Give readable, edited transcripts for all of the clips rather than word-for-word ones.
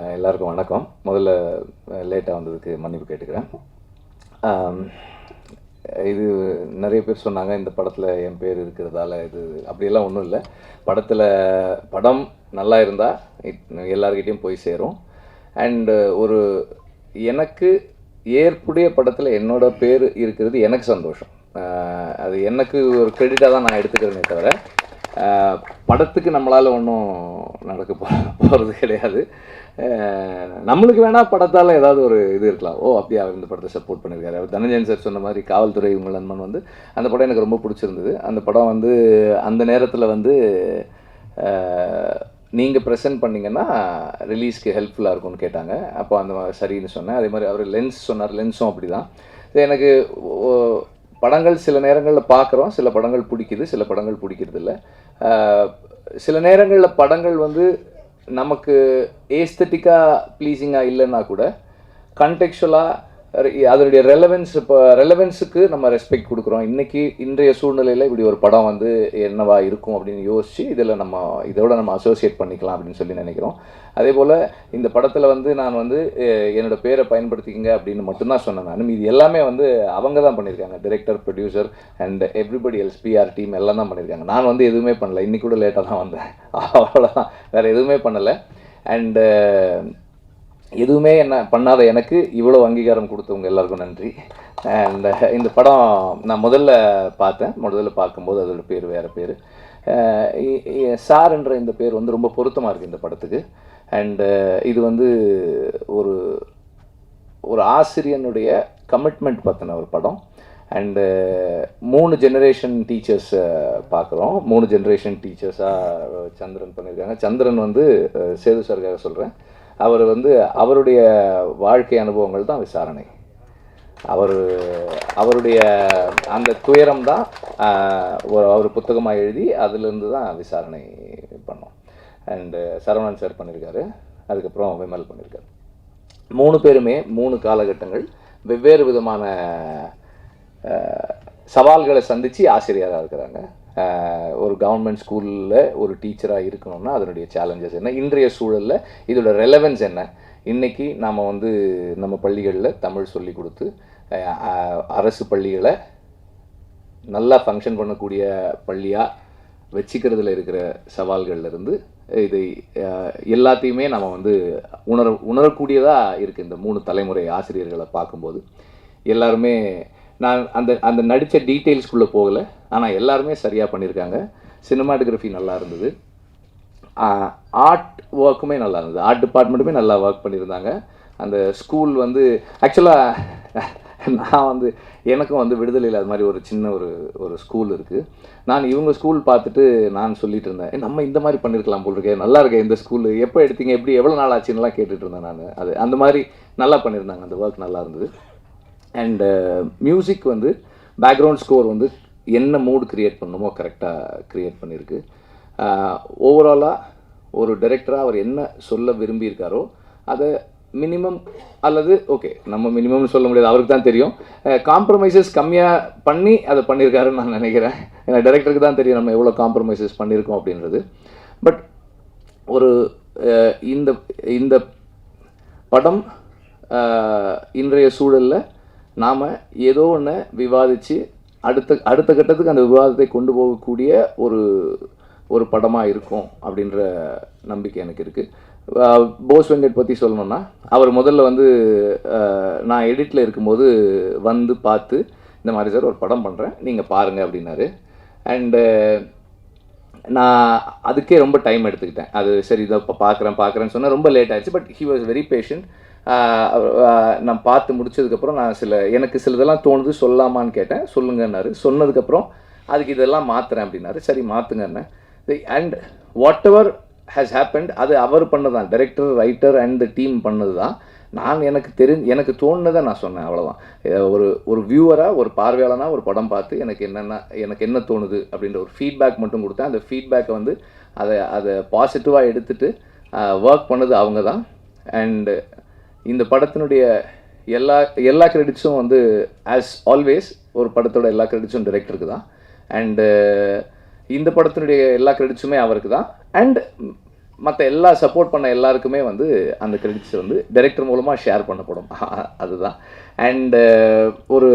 எல்லாருக்கும் வணக்கம். முதல்ல லேட்டாக வந்ததுக்கு மன்னிப்பு கேட்டுக்கிறேன். இது நிறைய பேர் சொன்னாங்க இந்த படத்தில் என் பேர் இருக்கிறதால இது அப்படியெல்லாம் ஒன்றும் இல்லை. படம் நல்லா இருந்தால் எல்லாருக்கிட்டையும் போய் சேரும். அண்டு எனக்கு ஏற்புடைய படத்தில் என்னோட பேர் இருக்கிறது எனக்கு சந்தோஷம். அது எனக்கு ஒரு கிரெடிட்டாக தான் நான் எடுத்துக்கிறேனே தவிர படத்துக்கு நம்மளால் ஒன்றும் நடக்க போகிறது கிடையாது. நம்மளுக்கு வேணால் படத்தால் ஏதாவது ஒரு இது இருக்கலாம். அப்படியே அவர் இந்த படத்தை சப்போர்ட் பண்ணியிருக்காரு. அவர் தனஞ்சயன் சார் சொன்ன மாதிரி காவல்துறை உங்கள் நண்பன் அந்த படம் எனக்கு ரொம்ப பிடிச்சிருந்தது. அந்த படம் அந்த நேரத்தில் நீங்கள் ப்ரெசென்ட் பண்ணிங்கன்னா ரிலீஸ்க்கு ஹெல்ப்ஃபுல்லாக இருக்கும்னு கேட்டாங்க. அப்போ அந்த சரின்னு சொன்னேன். அதே மாதிரி அவர் லென்ஸ் சொன்னார். லென்ஸும் அப்படி தான். எனக்கு படங்கள் சில நேரங்களில் பார்க்குறோம், சில படங்கள் பிடிக்குது, சில படங்கள் பிடிக்கிறது இல்லை. சில நேரங்களில் படங்கள் நமக்கு ஏஸ்தட்டிக்காக ப்ளீஸிங்காக இல்லைன்னா கூட கண்டெக்சுவலாக அதனுடைய ரெலவென்ஸுக்கு நம்ம ரெஸ்பெக்ட் கொடுக்குறோம். இன்றைய சூழ்நிலையில் இப்படி ஒரு படம் என்னவா இருக்கும் அப்படின்னு யோசித்து இதோட நம்ம அசோசியேட் பண்ணிக்கலாம் அப்படின்னு சொல்லி நினைக்கிறோம். அதே போல் இந்த படத்தில் நான் என்னோடய பேரை பயன்படுத்திக்கங்க அப்படின்னு மட்டும்தான் சொன்னேன். நான் இது எல்லாமே அவங்க தான் பண்ணியிருக்காங்க. Director, producer and everybody else, PR team எல்லாம் தான் பண்ணியிருக்காங்க. நான் எதுவுமே பண்ணலை. இன்றைக்கி கூட லேட்டாக தான் வந்தேன். அவ்வளோதான், வேறு எதுவுமே பண்ணலை. அண்டு எதுவுமே என்ன பண்ணாத எனக்கு இவ்வளோ அங்கீகாரம் கொடுத்தவங்க எல்லாருக்கும் நன்றி. அண்ட் இந்த படம் நான் முதல்ல பார்க்கும்போது அதோட பேர் வேறு பேர். சார் என்ற இந்த பேர் ரொம்ப பொருத்தமாக இருக்குது இந்த படத்துக்கு. அண்டு இது ஒரு ஆசிரியனுடைய கமிட்மெண்ட் பற்றின ஒரு படம். அண்டு 3 ஜெனரேஷன் டீச்சர்ஸ் பார்க்குறோம். 3 ஜெனரேஷன் டீச்சர்ஸாக சந்திரன் பண்ணியிருக்காங்க. சந்திரன் சேது சாருக்காக சொல்கிறேன். அவர் அவருடைய வாழ்க்கை அனுபவங்கள் தான் விசாரணை. அவருடைய அந்த துயரம் தான் அவர் புத்தகமாக எழுதி அதிலிருந்து தான் விசாரணை பண்ணோம். அண்டு சரவணன் சார் பண்ணியிருக்காரு. அதுக்கப்புறம் விமல் பண்ணியிருக்காரு. 3 பேருமே 3 காலகட்டங்கள் வெவ்வேறு விதமான சவால்களை சந்தித்து ஆசிரியராக இருக்கிறாங்க. ஒரு கவர்மெண்ட் ஸ்கூலில் ஒரு டீச்சராக இருக்கணும்னா அதனுடைய சேலஞ்சஸ் என்ன, இன்றைய சூழலில் இதோட ரெலவென்ஸ் என்ன, இன்றைக்கி நாம் நம்ம பள்ளிகளில் தமிழ் சொல்லி கொடுத்து அரசு பள்ளிகளை நல்லா ஃபங்க்ஷன் பண்ணக்கூடிய பள்ளியாக வச்சுக்கிறதுல இருக்கிற சவால்கள்லேருந்து இதை எல்லாத்தையுமே நம்ம உணரக்கூடியதாக இருக்குது. இந்த 3 தலைமுறை ஆசிரியர்களை பார்க்கும்போது எல்லாருமே நான் அந்த நடித்த டீட்டெயில்ஸ்குள்ளே போகலை. ஆனால் எல்லாருமே சரியாக பண்ணியிருக்காங்க. சினிமாட்டோகிராஃபி நல்லா இருந்தது. ஆர்ட் ஒர்க்குமே நல்லா இருந்தது. ஆர்ட் டிபார்ட்மெண்ட்டுமே நல்லா ஒர்க் பண்ணியிருந்தாங்க. அந்த ஸ்கூல் ஆக்சுவலாக நான் எனக்கும் விடுதலையில் அது மாதிரி ஒரு சின்ன ஒரு ஸ்கூல் இருக்குது. நான் இவங்க ஸ்கூல் பார்த்துட்டு நான் சொல்லிட்டு இருந்தேன், நம்ம இந்த மாதிரி பண்ணியிருக்கலாம் போல் இருக்கே, நல்லா இருக்கேன் இந்த ஸ்கூலு, எப்போ எடுத்தீங்க, எப்படி எவ்வளோ நாள் ஆச்சுன்னெலாம் கேட்டுட்டு இருந்தேன் நான். அந்த மாதிரி நல்லா பண்ணியிருந்தாங்க. அந்த ஒர்க் நல்லா இருந்தது. அண்டு மியூசிக் பேக்ரவுண்ட் ஸ்கோர் என்ன மூடு க்ரியேட் பண்ணணுமோ கரெக்டாக க்ரியேட் பண்ணியிருக்கு. ஓவராலாக ஒரு டைரக்டராக அவர் என்ன சொல்ல விரும்பியிருக்காரோ அதை மினிமம் அல்லது நம்ம மினிமம்னு சொல்ல முடியாது, அவருக்கு தான் தெரியும். காம்ப்ரமைசஸ் கம்மியாக பண்ணி அதை பண்ணியிருக்காருன்னு நான் நினைக்கிறேன். ஏன்னா டைரக்டருக்கு தான் தெரியும் நம்ம எவ்வளோ காம்ப்ரமைசஸ் பண்ணியிருக்கோம் அப்படின்றது. பட் இந்த படம் இன்றைய சூழலில் நாம் ஏதோ ஒன்று விவாதித்து அடுத்த கட்டத்துக்கு அந்த விவாதத்தை கொண்டு போகக்கூடிய ஒரு படமாக இருக்கும் அப்படின்ற நம்பிக்கை எனக்கு இருக்குது. போஸ் வெங்கட் பற்றி சொல்லணுன்னா, அவர் முதல்ல நான் எடிட்டில் இருக்கும்போது பார்த்து இந்த மாதிரி சார் ஒரு படம் பண்ணுறேன், நீங்கள் பாருங்கள் அப்படின்னாரு. அண்டு நான் அதுக்கே ரொம்ப டைம் எடுத்துக்கிட்டேன். அது சரி இதை இப்போ பார்க்குறேன்னு சொன்னால் ரொம்ப லேட் ஆகிடுச்சு. But he was very patient. நான் பார்த்து முடிச்சதுக்கப்புறம் எனக்கு சிலதெல்லாம் தோணுது சொல்லலாமான்னு கேட்டேன். சொல்லுங்கன்னாரு. சொன்னதுக்கப்புறம் அதுக்கு இதெல்லாம் மாற்றுறேன் அப்படின்னாரு. சரி மாற்றுங்கன்னு. And whatever has happened அது அவர் பண்ணதான், டைரக்டர், ரைட்டர் அண்ட் டீம் பண்ணது தான். எனக்கு தோணுனதை நான் சொன்னேன், அவ்வளோதான். ஒரு வியூவராக, ஒரு பார்வையாளனாக ஒரு படம் பார்த்து எனக்கு என்ன தோணுது அப்படின்ற ஒரு ஃபீட்பேக் மட்டும் கொடுத்தேன். அந்த ஃபீட்பேக்கை அதை பாசிட்டிவாக எடுத்துகிட்டு ஒர்க் பண்ணது அவங்க தான். அண்டு இந்த படத்தினுடைய எல்லா கிரெடிட்ஸும் ஆஸ் ஆல்வேஸ் ஒரு படத்தோட எல்லா கிரெடிட்ஸும் டைரக்டருக்கு தான். அண்டு இந்த படத்தினுடைய எல்லா கிரெடிட்ஸுமே அவருக்கு தான். அண்ட் மற்ற எல்லா சப்போர்ட் பண்ண எல்லாருக்குமே வந்து அந்த கிரெடிட்ஸ் வந்து டைரக்டர் மூலமாக ஷேர் பண்ணப்படும். அதுதான். அண்டு ஒரு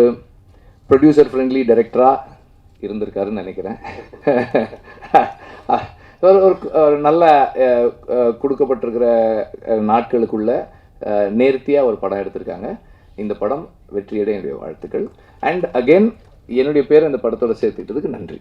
ப்ரொடியூசர் ஃப்ரெண்ட்லி டைரக்டராக இருந்திருக்காருன்னு நினைக்கிறேன். ஒரு நல்ல கொடுக்கப்பட்டிருக்கிற நாட்களுக்குள்ள நேர்த்தியாக ஒரு படம் எடுத்திருக்காங்க. இந்த படம் வெற்றியடைய என்னுடைய வாழ்த்துக்கள். அண்ட் அகெயின் என்னுடைய பேர் இந்த படத்தோட சேர்த்துக்கிட்டதுக்கு நன்றி.